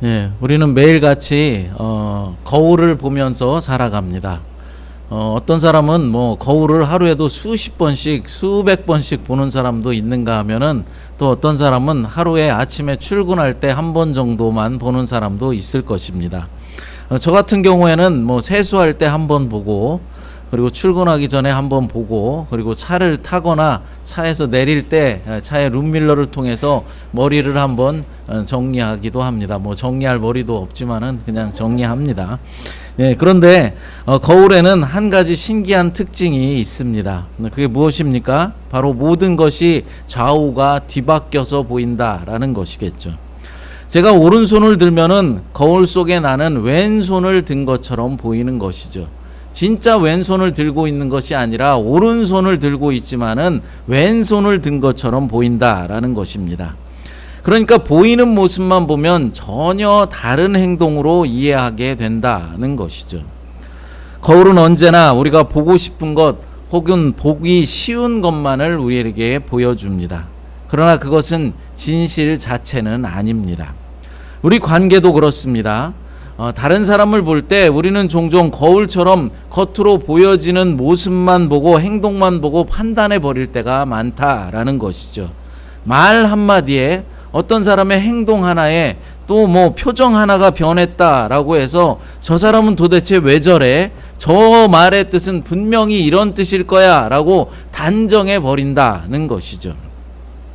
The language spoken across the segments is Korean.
예, 우리는 매일같이 거울을 보면서 살아갑니다. 어떤 사람은 뭐 거울을 하루에도 수십 번씩, 수백 번씩 보는 사람도 있는가 하면은, 또 어떤 사람은 하루에 아침에 출근할 때 한 번 정도만 보는 사람도 있을 것입니다. 저 같은 경우에는 뭐 세수할 때 한 번 보고, 그리고 출근하기 전에 한번 보고, 그리고 차를 타거나 차에서 내릴 때 차의 룸밀러를 통해서 머리를 한번 정리하기도 합니다. 뭐 정리할 머리도 없지만은 그냥 정리합니다. 예, 그런데 거울에는 한 가지 신기한 특징이 있습니다. 그게 무엇입니까? 바로 모든 것이 좌우가 뒤바뀌어서 보인다라는 것이겠죠. 제가 오른손을 들면은 거울 속에 나는 왼손을 든 것처럼 보이는 것이죠. 진짜 왼손을 들고 있는 것이 아니라 오른손을 들고 있지만은 왼손을 든 것처럼 보인다라는 것입니다. 그러니까 보이는 모습만 보면 전혀 다른 행동으로 이해하게 된다는 것이죠. 거울은 언제나 우리가 보고 싶은 것 혹은 보기 쉬운 것만을 우리에게 보여줍니다. 그러나 그것은 진실 자체는 아닙니다. 우리 관계도 그렇습니다. 다른 사람을 볼 때 우리는 종종 거울처럼 겉으로 보여지는 모습만 보고 행동만 보고 판단해 버릴 때가 많다라는 것이죠. 말 한마디에, 어떤 사람의 행동 하나에, 또 뭐 표정 하나가 변했다라고 해서 저 사람은 도대체 왜 저래? 저 말의 뜻은 분명히 이런 뜻일 거야 라고 단정해 버린다는 것이죠.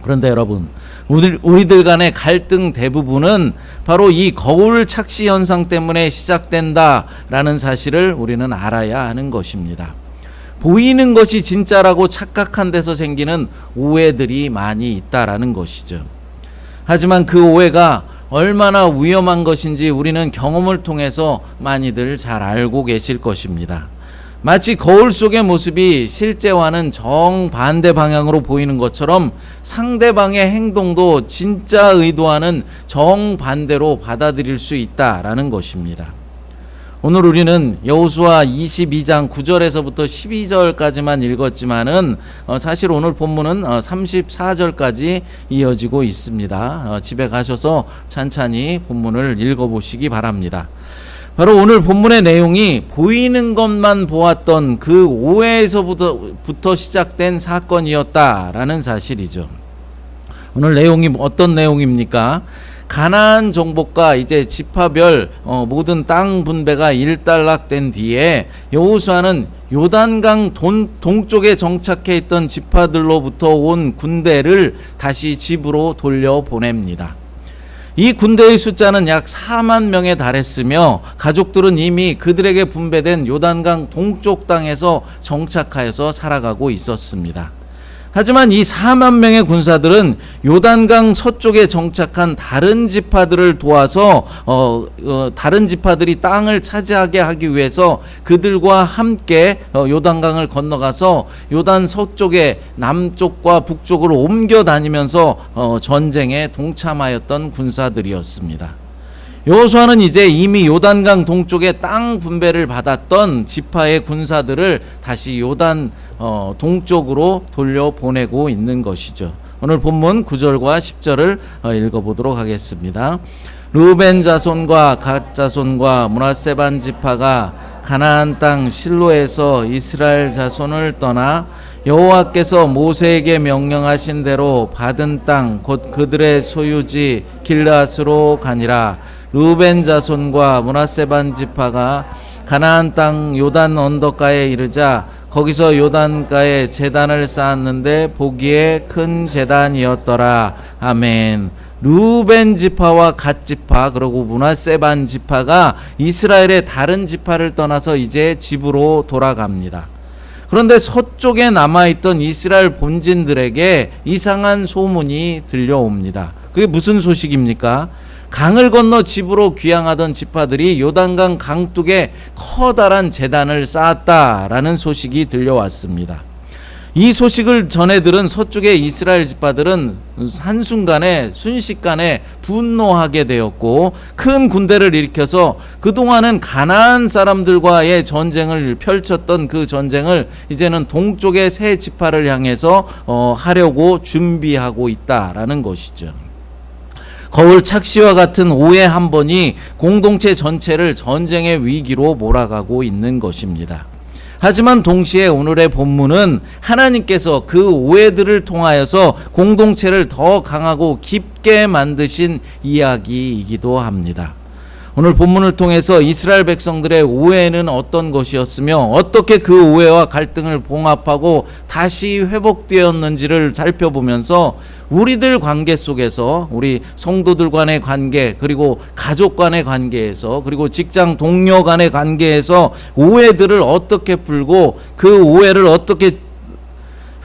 그런데 여러분, 우리들 간의 갈등 대부분은 바로 이 거울 착시 현상 때문에 시작된다라는 사실을 우리는 알아야 하는 것입니다. 보이는 것이 진짜라고 착각한 데서 생기는 오해들이 많이 있다라는 것이죠. 하지만 그 오해가 얼마나 위험한 것인지 우리는 경험을 통해서 많이들 잘 알고 계실 것입니다. 마치 거울 속의 모습이 실제와는 정반대 방향으로 보이는 것처럼 상대방의 행동도 진짜 의도와는 정반대로 받아들일 수 있다라는 것입니다. 오늘 우리는 여호수아 22장 9절에서부터 12절까지만 읽었지만은 사실 오늘 본문은 34절까지 이어지고 있습니다. 집에 가셔서 찬찬히 본문을 읽어보시기 바랍니다. 바로 오늘 본문의 내용이 보이는 것만 보았던 그 오해에서부터 시작된 사건이었다라는 사실이죠. 오늘 내용이 어떤 내용입니까? 가나안 정복과 이제 지파별 모든 땅 분배가 일단락된 뒤에 여호수아는 요단강 동쪽에 정착해 있던 지파들로부터 온 군대를 다시 집으로 돌려보냅니다. 이 군대의 숫자는 약 4만 명에 달했으며 가족들은 이미 그들에게 분배된 요단강 동쪽 땅에서 정착하여서 살아가고 있었습니다. 하지만 이 4만 명의 군사들은 요단강 서쪽에 정착한 다른 지파들을 도와서 다른 지파들이 땅을 차지하게 하기 위해서 그들과 함께 요단강을 건너가서 요단 서쪽에 남쪽과 북쪽으로 옮겨 다니면서 전쟁에 동참하였던 군사들이었습니다. 여호수아는 이제 이미 요단강 동쪽에 땅 분배를 받았던 지파의 군사들을 다시 요단 동쪽으로 돌려보내고 있는 것이죠. 오늘 본문 9절과 10절을 읽어보도록 하겠습니다. 르우벤 자손과 갓 자손과 므낫세 반 지파가 가나안 땅 실로에서 이스라엘 자손을 떠나 여호와께서 모세에게 명령하신 대로 받은 땅 곧 그들의 소유지 길르앗으로 가니라. 르우벤 자손과 므낫세 반 지파가 가나안 땅 요단 언덕가에 이르자 거기서 요단가에 제단을 쌓았는데 보기에 큰 제단이었더라. 아멘. 르우벤 지파와 갓 지파 그리고 므낫세 반 지파가 이스라엘의 다른 지파를 떠나서 이제 집으로 돌아갑니다. 그런데 서쪽에 남아있던 이스라엘 본진들에게 이상한 소문이 들려옵니다. 그게 무슨 소식입니까? 강을 건너 집으로 귀향하던 지파들이 요단강 강둑에 커다란 제단을 쌓았다라는 소식이 들려왔습니다. 이 소식을 전해 들은 서쪽의 이스라엘 지파들은 한순간에 순식간에 분노하게 되었고 큰 군대를 일으켜서 그동안은 가나안 사람들과의 전쟁을 펼쳤던 그 전쟁을 이제는 동쪽의 세 지파를 향해서 하려고 준비하고 있다라는 것이죠. 거울 착시와 같은 오해 한 번이 공동체 전체를 전쟁의 위기로 몰아가고 있는 것입니다. 하지만 동시에 오늘의 본문은 하나님께서 그 오해들을 통하여서 공동체를 더 강하고 깊게 만드신 이야기이기도 합니다. 오늘 본문을 통해서 이스라엘 백성들의 오해는 어떤 것이었으며 어떻게 그 오해와 갈등을 봉합하고 다시 회복되었는지를 살펴보면서 우리들 관계 속에서, 우리 성도들 간의 관계, 그리고 가족 간의 관계에서, 그리고 직장 동료 간의 관계에서 오해들을 어떻게 풀고 그 오해를 어떻게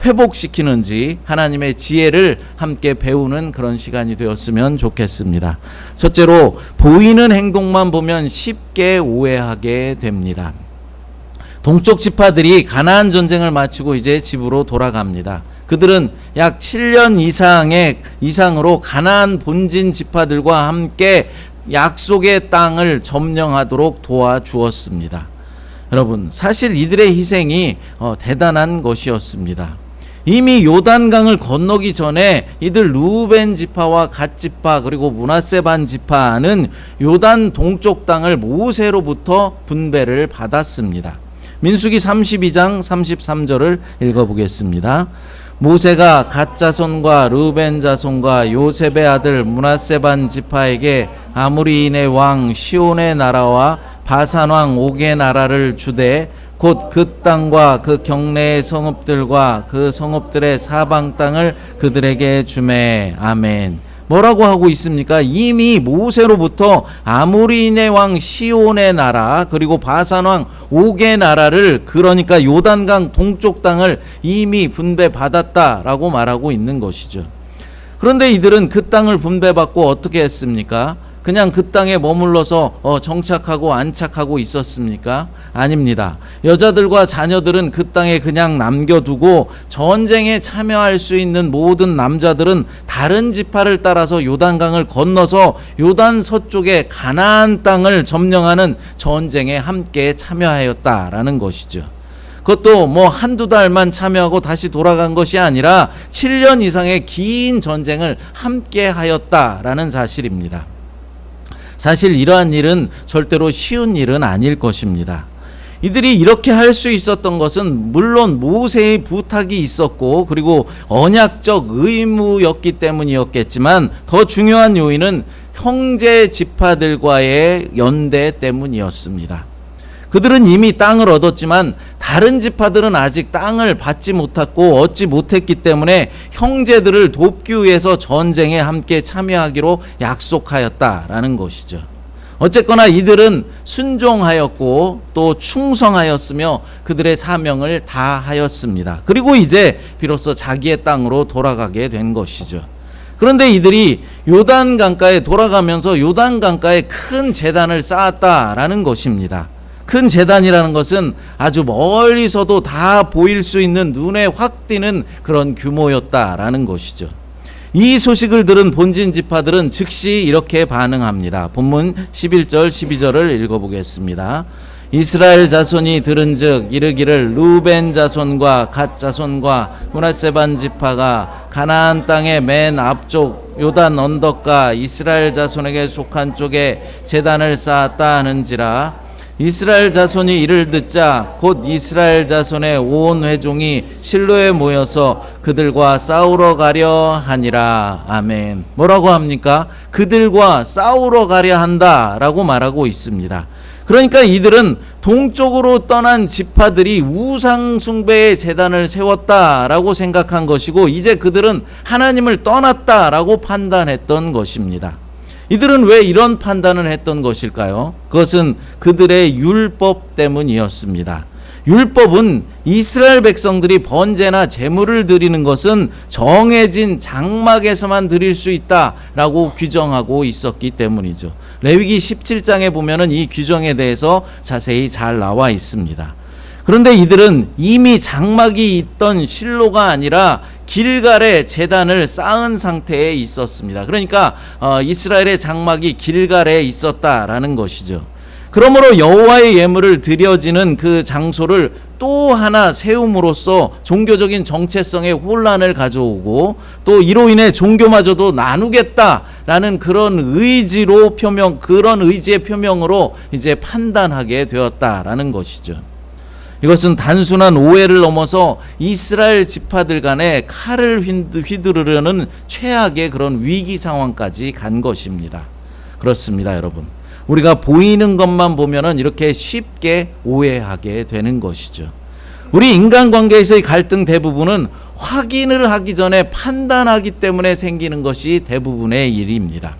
회복시키는지 하나님의 지혜를 함께 배우는 그런 시간이 되었으면 좋겠습니다. 첫째로, 보이는 행동만 보면 쉽게 오해하게 됩니다. 동쪽 지파들이 가나안 전쟁을 마치고 이제 집으로 돌아갑니다. 그들은 약 7년 이상으로 가나안 본진 지파들과 함께 약속의 땅을 점령하도록 도와주었습니다. 여러분, 사실 이들의 희생이 대단한 것이었습니다. 이미 요단강을 건너기 전에 이들 루벤 지파와 갓 지파 그리고 므낫세 반 지파는 요단 동쪽 땅을 모세로부터 분배를 받았습니다. 민수기 32장 33절을 읽어보겠습니다. 모세가 갓 자손과 루벤 자손과 요셉의 아들 므낫세 반 지파에게 아모리인의 왕 시온의 나라와 바산 왕 옥의 나라를 주되 곧 그 땅과 그 경내의 성읍들과 그 성읍들의 사방 땅을 그들에게 주매. 아멘. 뭐라고 하고 있습니까? 이미 모세로부터 아모리인의 왕 시온의 나라 그리고 바산 왕 옥의 나라를, 그러니까 요단강 동쪽 땅을 이미 분배받았다라고 말하고 있는 것이죠. 그런데 이들은 그 땅을 분배받고 어떻게 했습니까? 그냥 그 땅에 머물러서 정착하고 안착하고 있었습니까? 아닙니다. 여자들과 자녀들은 그 땅에 그냥 남겨두고 전쟁에 참여할 수 있는 모든 남자들은 다른 지파를 따라서 요단강을 건너서 요단 서쪽의 가나안 땅을 점령하는 전쟁에 함께 참여하였다라는 것이죠. 그것도 한두 달만 참여하고 다시 돌아간 것이 아니라 7년 이상의 긴 전쟁을 함께 하였다라는 사실입니다. 사실 이러한 일은 절대로 쉬운 일은 아닐 것입니다. 이들이 이렇게 할 수 있었던 것은 물론 모세의 부탁이 있었고 그리고 언약적 의무였기 때문이었겠지만 더 중요한 요인은 형제 지파들과의 연대 때문이었습니다. 그들은 이미 땅을 얻었지만 다른 지파들은 아직 땅을 받지 못했고 얻지 못했기 때문에 형제들을 돕기 위해서 전쟁에 함께 참여하기로 약속하였다라는 것이죠. 어쨌거나 이들은 순종하였고 또 충성하였으며 그들의 사명을 다하였습니다. 그리고 이제 비로소 자기의 땅으로 돌아가게 된 것이죠. 그런데 이들이 요단강가에 돌아가면서 요단강가에 큰 제단을 쌓았다라는 것입니다. 큰 제단이라는 것은 아주 멀리서도 다 보일 수 있는 눈에 확 띄는 그런 규모였다라는 것이죠. 이 소식을 들은 본진 지파들은 즉시 이렇게 반응합니다. 본문 11절 12절을 읽어보겠습니다. 이스라엘 자손이 들은즉 이르기를 루벤 자손과 갓 자손과 므낫세 반 지파가 가나안 땅의 맨 앞쪽 요단 언덕과 이스라엘 자손에게 속한 쪽에 제단을 쌓았다 하는지라. 이스라엘 자손이 이를 듣자 곧 이스라엘 자손의 온 회종이 실로에 모여서 그들과 싸우러 가려 하니라. 아멘. 뭐라고 합니까? 그들과 싸우러 가려 한다라고 말하고 있습니다. 그러니까 이들은 동쪽으로 떠난 지파들이 우상 숭배의 제단을 세웠다라고 생각한 것이고 이제 그들은 하나님을 떠났다라고 판단했던 것입니다. 이들은 왜 이런 판단을 했던 것일까요? 그것은 그들의 율법 때문이었습니다. 율법은 이스라엘 백성들이 번제나 제물을 드리는 것은 정해진 장막에서만 드릴 수 있다라고 규정하고 있었기 때문이죠. 레위기 17장에 보면은 이 규정에 대해서 자세히 잘 나와 있습니다. 그런데 이들은 이미 장막이 있던 실로가 아니라 길갈에 제단을 쌓은 상태에 있었습니다. 그러니까 이스라엘의 장막이 길갈에 있었다라는 것이죠. 그러므로 여호와의 예물을 드려지는 그 장소를 또 하나 세움으로써 종교적인 정체성의 혼란을 가져오고, 또 이로 인해 종교마저도 나누겠다라는 그런 그런 의지의 표명으로 이제 판단하게 되었다라는 것이죠. 이것은 단순한 오해를 넘어서 이스라엘 지파들 간에 칼을 휘두르려는 최악의 그런 위기 상황까지 간 것입니다. 그렇습니다, 여러분. 우리가 보이는 것만 보면은 이렇게 쉽게 오해하게 되는 것이죠. 우리 인간관계에서의 갈등 대부분은 확인을 하기 전에 판단하기 때문에 생기는 것이 대부분의 일입니다.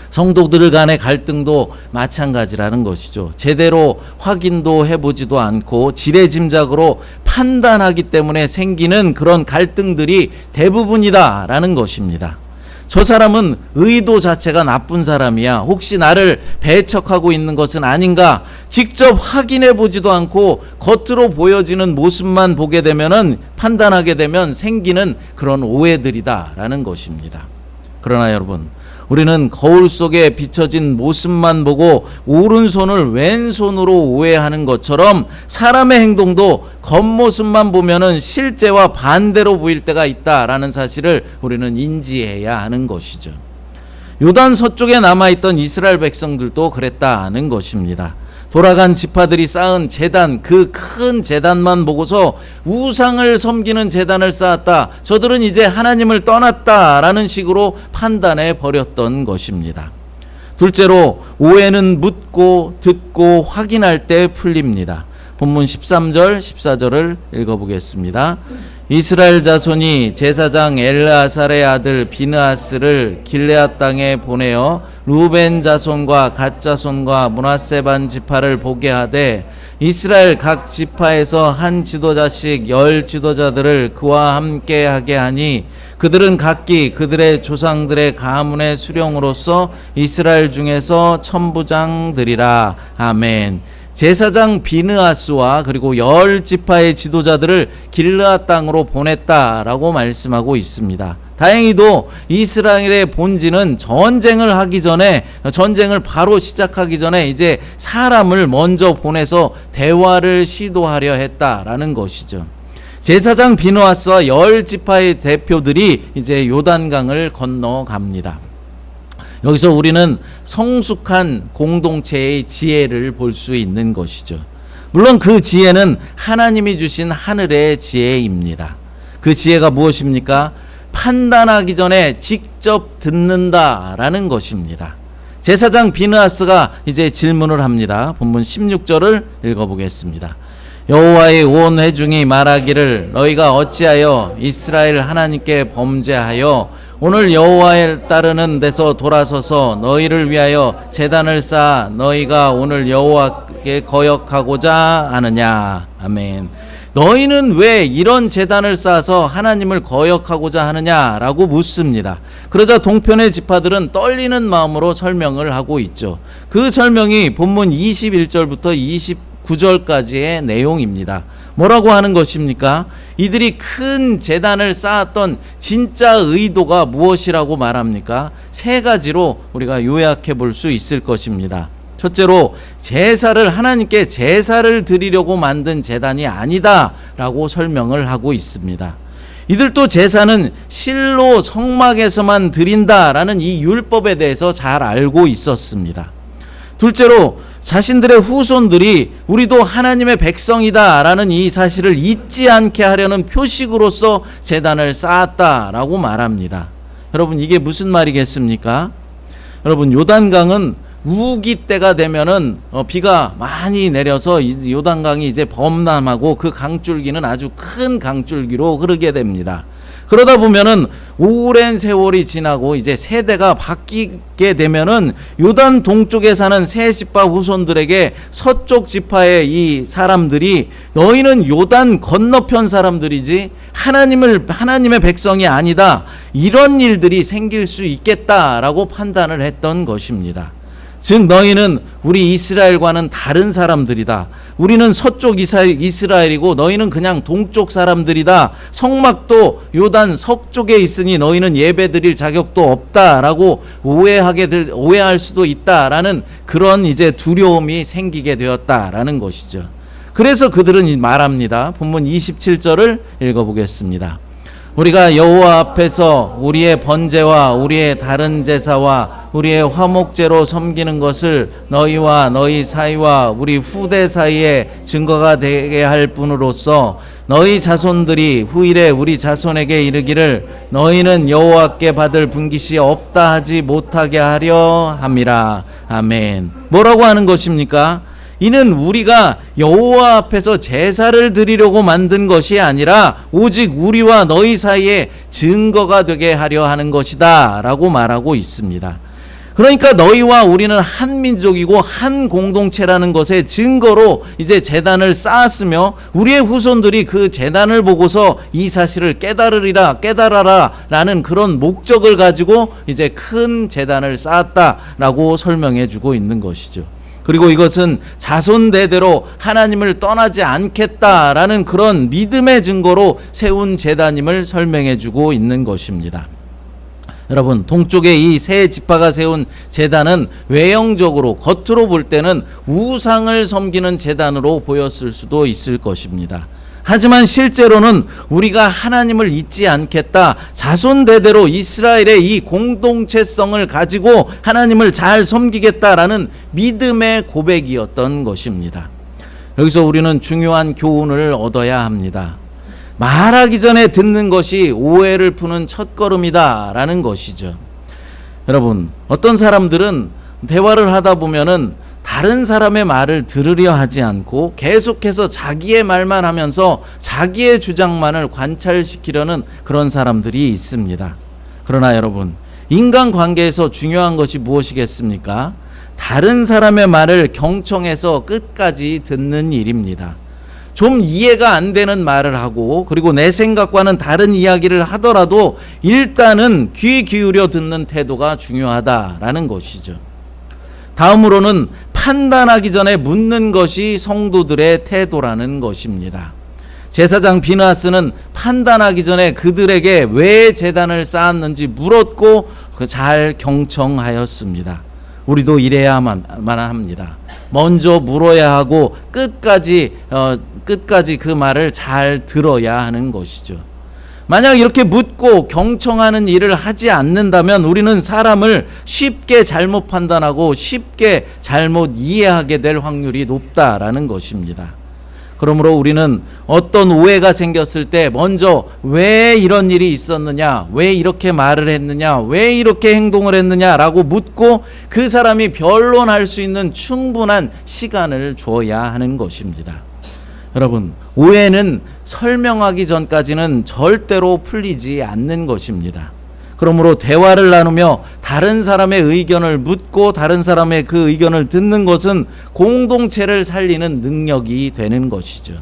성도들 간의 갈등도 마찬가지라는 것이죠. 제대로 확인도 해보지도 않고 지레짐작으로 판단하기 때문에 생기는 그런 갈등들이 대부분이다라는 것입니다. 저 사람은 의도 자체가 나쁜 사람이야, 혹시 나를 배척하고 있는 것은 아닌가, 직접 확인해 보지도 않고 겉으로 보여지는 모습만 보게 되면은, 판단하게 되면 생기는 그런 오해들이다라는 것입니다. 그러나 여러분, 우리는 거울 속에 비춰진 모습만 보고 오른손을 왼손으로 오해하는 것처럼 사람의 행동도 겉모습만 보면은 실제와 반대로 보일 때가 있다라는 사실을 우리는 인지해야 하는 것이죠. 요단 서쪽에 남아있던 이스라엘 백성들도 그랬다는 것입니다. 돌아간 지파들이 쌓은 제단, 그 큰 제단만 보고서 우상을 섬기는 제단을 쌓았다, 저들은 이제 하나님을 떠났다라는 식으로 판단해 버렸던 것입니다. 둘째로, 오해는 묻고 듣고 확인할 때 풀립니다. 본문 13절 14절을 읽어보겠습니다. 이스라엘 자손이 제사장 엘르아살의 아들 비느하스를 길르앗 땅에 보내어 루벤 자손과 갓 자손과 므낫세 반 지파를 보게 하되, 이스라엘 각 지파에서 한 지도자씩 10 지도자들을 그와 함께 하게 하니, 그들은 각기 그들의 조상들의 가문의 수령으로서 이스라엘 중에서 천부장들이라. 아멘. 제사장 비느하스와 그리고 10 지파의 지도자들을 길르앗 땅으로 보냈다라고 말씀하고 있습니다. 다행히도 이스라엘의 본질은 전쟁을 하기 전에, 전쟁을 바로 시작하기 전에 이제 사람을 먼저 보내서 대화를 시도하려 했다라는 것이죠. 제사장 비느하스와 10 지파의 대표들이 이제 요단강을 건너갑니다. 여기서 우리는 성숙한 공동체의 지혜를 볼 수 있는 것이죠. 물론 그 지혜는 하나님이 주신 하늘의 지혜입니다. 그 지혜가 무엇입니까? 판단하기 전에 직접 듣는다라는 것입니다. 제사장 비느하스가 이제 질문을 합니다. 본문 16절을 읽어보겠습니다. 여호와의 온 회중이 말하기를, 너희가 어찌하여 이스라엘 하나님께 범죄하여 오늘 여호와를 따르는 데서 돌아서서 너희를 위하여 제단을 쌓아 너희가 오늘 여호와께 거역하고자 하느냐. 아멘. 너희는 왜 이런 제단을 쌓아서 하나님을 거역하고자 하느냐라고 묻습니다. 그러자 동편의 지파들은 떨리는 마음으로 설명을 하고 있죠. 그 설명이 본문 21절부터 29절까지의 내용입니다. 뭐라고 하는 것입니까? 이들이 큰 제단을 쌓았던 진짜 의도가 무엇이라고 말합니까? 3가지로 우리가 요약해 볼 수 있을 것입니다. 첫째로, 하나님께 제사를 드리려고 만든 제단이 아니다 라고 설명을 하고 있습니다. 이들도 제사는 실로 성막에서만 드린다라는 이 율법에 대해서 잘 알고 있었습니다. 둘째로, 자신들의 후손들이 우리도 하나님의 백성이다라는 이 사실을 잊지 않게 하려는 표식으로서 제단을 쌓았다라고 말합니다. 여러분, 이게 무슨 말이겠습니까? 여러분, 요단강은 우기 때가 되면은 비가 많이 내려서 요단강이 이제 범람하고 그 강줄기는 아주 큰 강줄기로 흐르게 됩니다. 그러다 보면은 오랜 세월이 지나고 이제 세대가 바뀌게 되면은 요단 동쪽에 사는 세 지파 후손들에게 서쪽 지파의 이 사람들이, 너희는 요단 건너편 사람들이지 하나님의 백성이 아니다, 이런 일들이 생길 수 있겠다라고 판단을 했던 것입니다. 즉 너희는 우리 이스라엘과는 다른 사람들이다. 우리는 서쪽 이스라엘이고 너희는 그냥 동쪽 사람들이다. 성막도 요단 서쪽에 있으니 너희는 예배드릴 자격도 없다라고 오해할 수도 있다라는 그런 이제 두려움이 생기게 되었다라는 것이죠. 그래서 그들은 말합니다. 본문 27절을 읽어보겠습니다. 우리가 여호와 앞에서 우리의 번제와 우리의 다른 제사와 우리의 화목제로 섬기는 것을 너희와 너희 사이와 우리 후대 사이에 증거가 되게 할 뿐으로써 너희 자손들이 후일에 우리 자손에게 이르기를 너희는 여호와께 받을 분깃이 없다 하지 못하게 하려 함이라. 아멘. 뭐라고 하는 것입니까? 이는 우리가 여호와 앞에서 제사를 드리려고 만든 것이 아니라 오직 우리와 너희 사이에 증거가 되게 하려 하는 것이다 라고 말하고 있습니다. 그러니까 너희와 우리는 한 민족이고 한 공동체라는 것의 증거로 이제 제단을 쌓았으며 우리의 후손들이 그 제단을 보고서 이 사실을 깨달아라 라는 그런 목적을 가지고 이제 큰 제단을 쌓았다라고 설명해 주고 있는 것이죠. 그리고 이것은 자손 대대로 하나님을 떠나지 않겠다라는 그런 믿음의 증거로 세운 제단임을 설명해 주고 있는 것입니다. 여러분, 동쪽에 이 세 지파가 세운 제단은 외형적으로 겉으로 볼 때는 우상을 섬기는 제단으로 보였을 수도 있을 것입니다. 하지만 실제로는 우리가 하나님을 잊지 않겠다, 자손 대대로 이스라엘의 이 공동체성을 가지고 하나님을 잘 섬기겠다라는 믿음의 고백이었던 것입니다. 여기서 우리는 중요한 교훈을 얻어야 합니다. 말하기 전에 듣는 것이 오해를 푸는 첫걸음이다라는 것이죠. 여러분, 어떤 사람들은 대화를 하다 보면은 다른 사람의 말을 들으려 하지 않고 계속해서 자기의 말만 하면서 자기의 주장만을 관찰시키려는 그런 사람들이 있습니다. 그러나 여러분, 인간관계에서 중요한 것이 무엇이겠습니까? 다른 사람의 말을 경청해서 끝까지 듣는 일입니다. 좀 이해가 안 되는 말을 하고 그리고 내 생각과는 다른 이야기를 하더라도 일단은 귀 기울여 듣는 태도가 중요하다라는 것이죠. 다음으로는 판단하기 전에 묻는 것이 성도들의 태도라는 것입니다. 제사장 비느하스는 판단하기 전에 그들에게 왜 제단을 쌓았는지 물었고 잘 경청하였습니다. 우리도 이래야만 합니다. 먼저 물어야 하고 끝까지 그 말을 잘 들어야 하는 것이죠. 만약 이렇게 묻고 경청하는 일을 하지 않는다면 우리는 사람을 쉽게 잘못 판단하고 쉽게 잘못 이해하게 될 확률이 높다라는 것입니다. 그러므로 우리는 어떤 오해가 생겼을 때 먼저 왜 이런 일이 있었느냐, 왜 이렇게 말을 했느냐, 왜 이렇게 행동을 했느냐라고 묻고 그 사람이 변론할 수 있는 충분한 시간을 줘야 하는 것입니다. 여러분, 오해는 설명하기 전까지는 절대로 풀리지 않는 것입니다. 그러므로 대화를 나누며 다른 사람의 의견을 묻고 다른 사람의 그 의견을 듣는 것은 공동체를 살리는 능력이 되는 것이죠.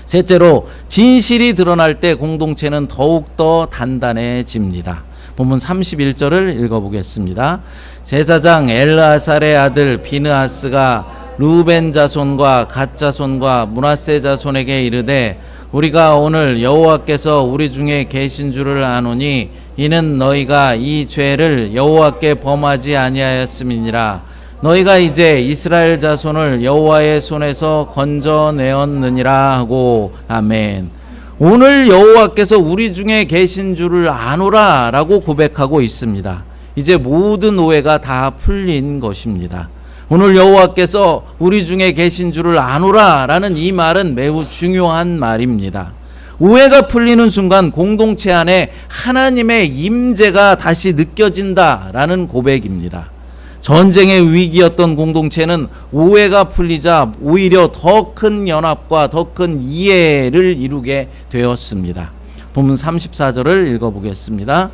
셋째로, 진실이 드러날 때 공동체는 더욱더 단단해집니다. 본문 31절을 읽어보겠습니다. 제사장 엘르아살의 아들 비느하스가 르우벤 자손과 갓 자손과 므낫세 자손에게 이르되 우리가 오늘 여호와께서 우리 중에 계신 줄을 아노니 이는 너희가 이 죄를 여호와께 범하지 아니하였음이니라. 너희가 이제 이스라엘 자손을 여호와의 손에서 건져내었느니라 하고. 아멘. 오늘 여호와께서 우리 중에 계신 줄을 아노라 라고 고백하고 있습니다. 이제 모든 오해가 다 풀린 것입니다. 오늘 여호와께서 우리 중에 계신 줄을 아노라 라는 이 말은 매우 중요한 말입니다. 오해가 풀리는 순간 공동체 안에 하나님의 임재가 다시 느껴진다라는 고백입니다. 전쟁의 위기였던 공동체는 오해가 풀리자 오히려 더 큰 연합과 더 큰 이해를 이루게 되었습니다. 본문 34절을 읽어보겠습니다.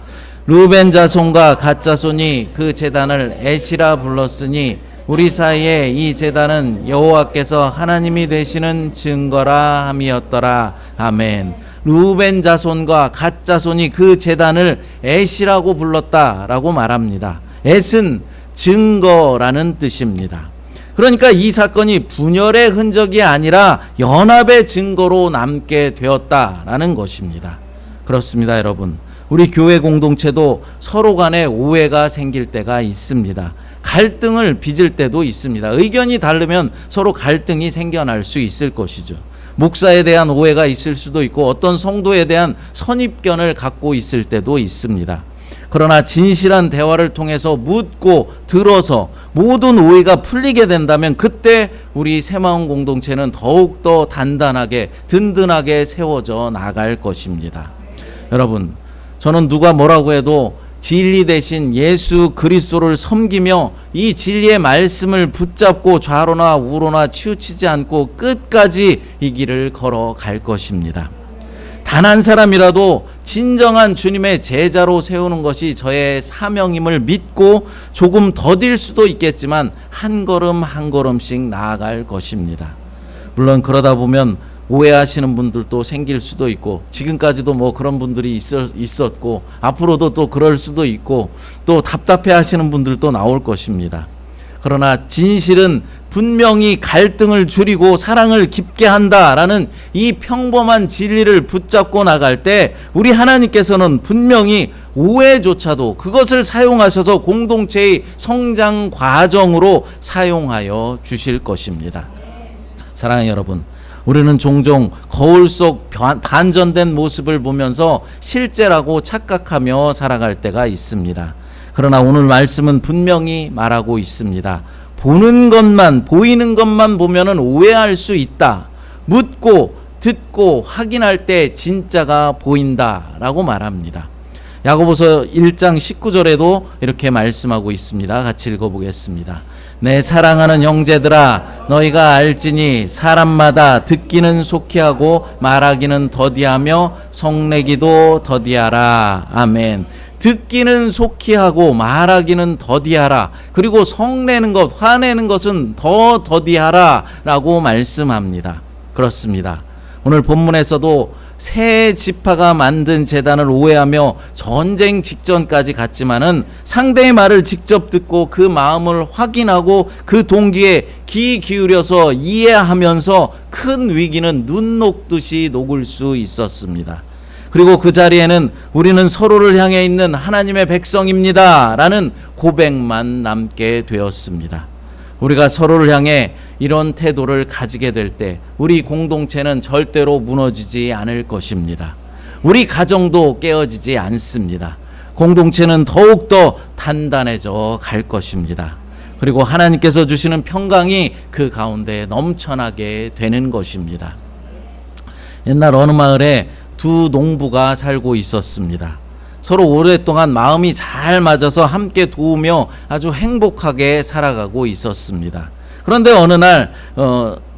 르우벤 자손과 갓 자손이 그 제단을 에시라 불렀으니 우리 사이에 이 제단은 여호와께서 하나님이 되시는 증거라 함이었더라. 아멘. 르우벤 자손과 갓 자손이 그 제단을 에시라고 불렀다라고 말합니다. 엣은 증거라는 뜻입니다. 그러니까 이 사건이 분열의 흔적이 아니라 연합의 증거로 남게 되었다라는 것입니다. 그렇습니다, 여러분. 우리 교회 공동체도 서로 간에 오해가 생길 때가 있습니다. 갈등을 빚을 때도 있습니다. 의견이 다르면 서로 갈등이 생겨날 수 있을 것이죠. 목사에 대한 오해가 있을 수도 있고 어떤 성도에 대한 선입견을 갖고 있을 때도 있습니다. 그러나 진실한 대화를 통해서 묻고 들어서 모든 오해가 풀리게 된다면 그때 우리 새마음 공동체는 더욱더 단단하게 든든하게 세워져 나갈 것입니다. 여러분, 저는 누가 뭐라고 해도 진리 대신 예수 그리스도를 섬기며 이 진리의 말씀을 붙잡고 좌로나 우로나 치우치지 않고 끝까지 이 길을 걸어갈 것입니다. 단 한 사람이라도 진정한 주님의 제자로 세우는 것이 저의 사명임을 믿고 조금 더딜 수도 있겠지만 한 걸음 한 걸음씩 나아갈 것입니다. 물론 그러다 보면 오해하시는 분들도 생길 수도 있고 지금까지도 뭐 그런 분들이 있었고 앞으로도 또 그럴 수도 있고 또 답답해 하시는 분들도 나올 것입니다. 그러나 진실은 분명히 갈등을 줄이고 사랑을 깊게 한다라는 이 평범한 진리를 붙잡고 나갈 때 우리 하나님께서는 분명히 오해조차도 그것을 사용하셔서 공동체의 성장 과정으로 사용하여 주실 것입니다. 사랑하는 여러분, 우리는 종종 거울 속 반전된 모습을 보면서 실제라고 착각하며 살아갈 때가 있습니다. 그러나 오늘 말씀은 분명히 말하고 있습니다. 보는 것만, 보이는 것만 보면은 오해할 수 있다. 묻고 듣고 확인할 때 진짜가 보인다라고 말합니다. 야고보서 1장 19절에도 이렇게 말씀하고 있습니다. 같이 읽어보겠습니다. 내 사랑하는 형제들아, 너희가 알지니 사람마다 듣기는 속히하고 말하기는 더디하며 성내기도 더디하라. 아멘. 듣기는 속히하고 말하기는 더디하라. 그리고 성내는 것, 화내는 것은 더 더디하라 라고 말씀합니다. 그렇습니다. 오늘 본문에서도 세 지파가 만든 제단을 오해하며 전쟁 직전까지 갔지만은 상대의 말을 직접 듣고 그 마음을 확인하고 그 동기에 귀 기울여서 이해하면서 큰 위기는 눈 녹듯이 녹을 수 있었습니다. 그리고 그 자리에는 우리는 서로를 향해 있는 하나님의 백성입니다 라는 고백만 남게 되었습니다. 우리가 서로를 향해 이런 태도를 가지게 될 때 우리 공동체는 절대로 무너지지 않을 것입니다. 우리 가정도 깨어지지 않습니다. 공동체는 더욱더 단단해져 갈 것입니다. 그리고 하나님께서 주시는 평강이 그 가운데 넘쳐나게 되는 것입니다. 옛날 어느 마을에 두 농부가 살고 있었습니다. 서로 오랫동안 마음이 잘 맞아서 함께 도우며 아주 행복하게 살아가고 있었습니다. 그런데 어느 날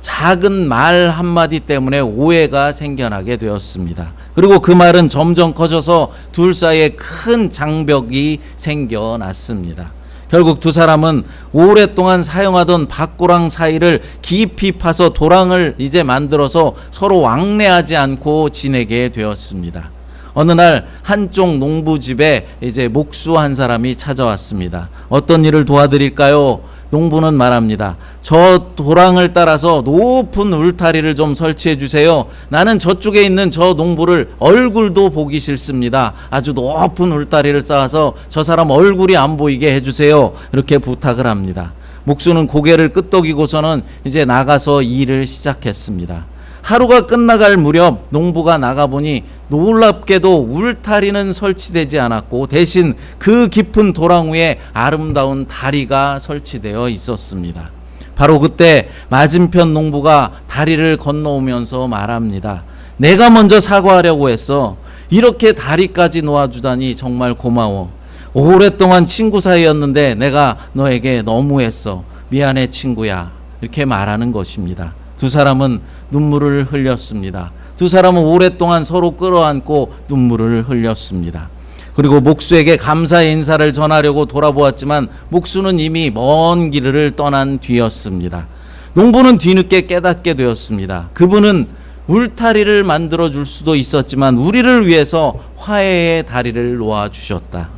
작은 말 한마디 때문에 오해가 생겨나게 되었습니다. 그리고 그 말은 점점 커져서 둘 사이에 큰 장벽이 생겨났습니다. 결국 두 사람은 오랫동안 사용하던 밭고랑 사이를 깊이 파서 도랑을 이제 만들어서 서로 왕래하지 않고 지내게 되었습니다. 어느 날 한쪽 농부집에 이제 목수 한 사람이 찾아왔습니다. 어떤 일을 도와드릴까요? 농부는 말합니다. 저 도랑을 따라서 높은 울타리를 좀 설치해 주세요. 나는 저쪽에 있는 저 농부를 얼굴도 보기 싫습니다. 아주 높은 울타리를 쌓아서 저 사람 얼굴이 안 보이게 해주세요. 이렇게 부탁을 합니다. 목수는 고개를 끄덕이고서는 이제 나가서 일을 시작했습니다. 하루가 끝나갈 무렵 농부가 나가보니 놀랍게도 울타리는 설치되지 않았고 대신 그 깊은 도랑 위에 아름다운 다리가 설치되어 있었습니다. 바로 그때 맞은편 농부가 다리를 건너오면서 말합니다. 내가 먼저 사과하려고 했어. 이렇게 다리까지 놓아주다니 정말 고마워. 오랫동안 친구 사이였는데 내가 너에게 너무했어. 미안해 친구야. 이렇게 말하는 것입니다. 두 사람은 눈물을 흘렸습니다. 두 사람은 오랫동안 서로 끌어안고 눈물을 흘렸습니다. 그리고 목수에게 감사의 인사를 전하려고 돌아보았지만 목수는 이미 먼 길을 떠난 뒤였습니다. 농부는 뒤늦게 깨닫게 되었습니다. 그분은 울타리를 만들어 줄 수도 있었지만 우리를 위해서 화해의 다리를 놓아 주셨다.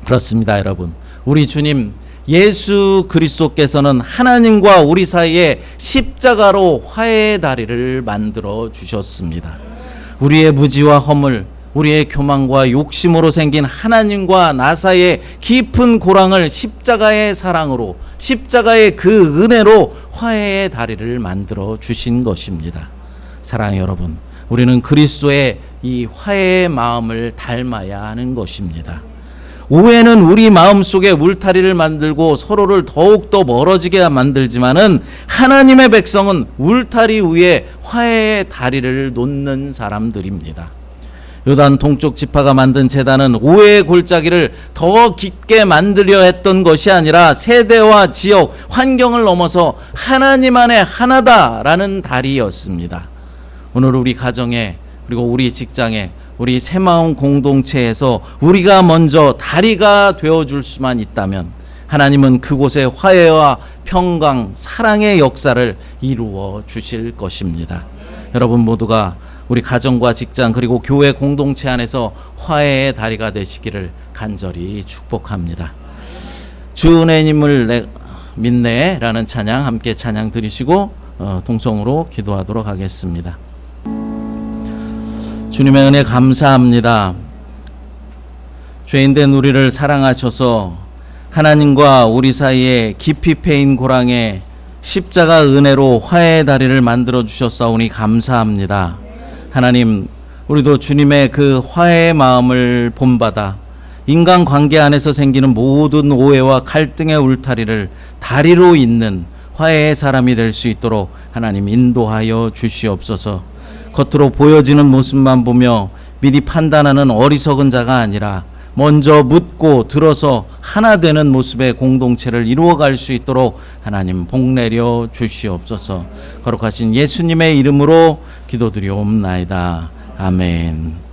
그렇습니다, 여러분. 우리 주님 예수 그리스도께서는 하나님과 우리 사이에 십자가로 화해의 다리를 만들어 주셨습니다. 우리의 무지와 허물, 우리의 교만과 욕심으로 생긴 하나님과 나 사이의 깊은 고랑을 십자가의 사랑으로, 십자가의 그 은혜로 화해의 다리를 만들어 주신 것입니다. 사랑하는 여러분, 우리는 그리스도의 이 화해의 마음을 닮아야 하는 것입니다. 오해는 우리 마음속에 울타리를 만들고 서로를 더욱더 멀어지게 만들지만은 하나님의 백성은 울타리 위에 화해의 다리를 놓는 사람들입니다. 요단 동쪽 지파가 만든 제단은 오해의 골짜기를 더 깊게 만들려 했던 것이 아니라 세대와 지역, 환경을 넘어서 하나님 안에 하나다라는 다리였습니다. 오늘 우리 가정에, 그리고 우리 직장에, 우리 새마음 공동체에서 우리가 먼저 다리가 되어줄 수만 있다면 하나님은 그곳에 화해와 평강, 사랑의 역사를 이루어 주실 것입니다. 여러분 모두가 우리 가정과 직장 그리고 교회 공동체 안에서 화해의 다리가 되시기를 간절히 축복합니다. 주 은혜님을 믿네라는 찬양 함께 찬양 드리시고 동성으로 기도하도록 하겠습니다. 주님의 은혜 감사합니다. 죄인된 우리를 사랑하셔서 하나님과 우리 사이에 깊이 패인 고랑에 십자가 은혜로 화해의 다리를 만들어 주셨사오니 감사합니다. 하나님, 우리도 주님의 그 화해의 마음을 본받아 인간관계 안에서 생기는 모든 오해와 갈등의 울타리를 다리로 잇는 화해의 사람이 될 수 있도록 하나님 인도하여 주시옵소서. 겉으로 보여지는 모습만 보며 미리 판단하는 어리석은 자가 아니라 먼저 묻고 들어서 하나 되는 모습의 공동체를 이루어갈 수 있도록 하나님 복내려 주시옵소서. 거룩하신 예수님의 이름으로 기도드리옵나이다. 아멘.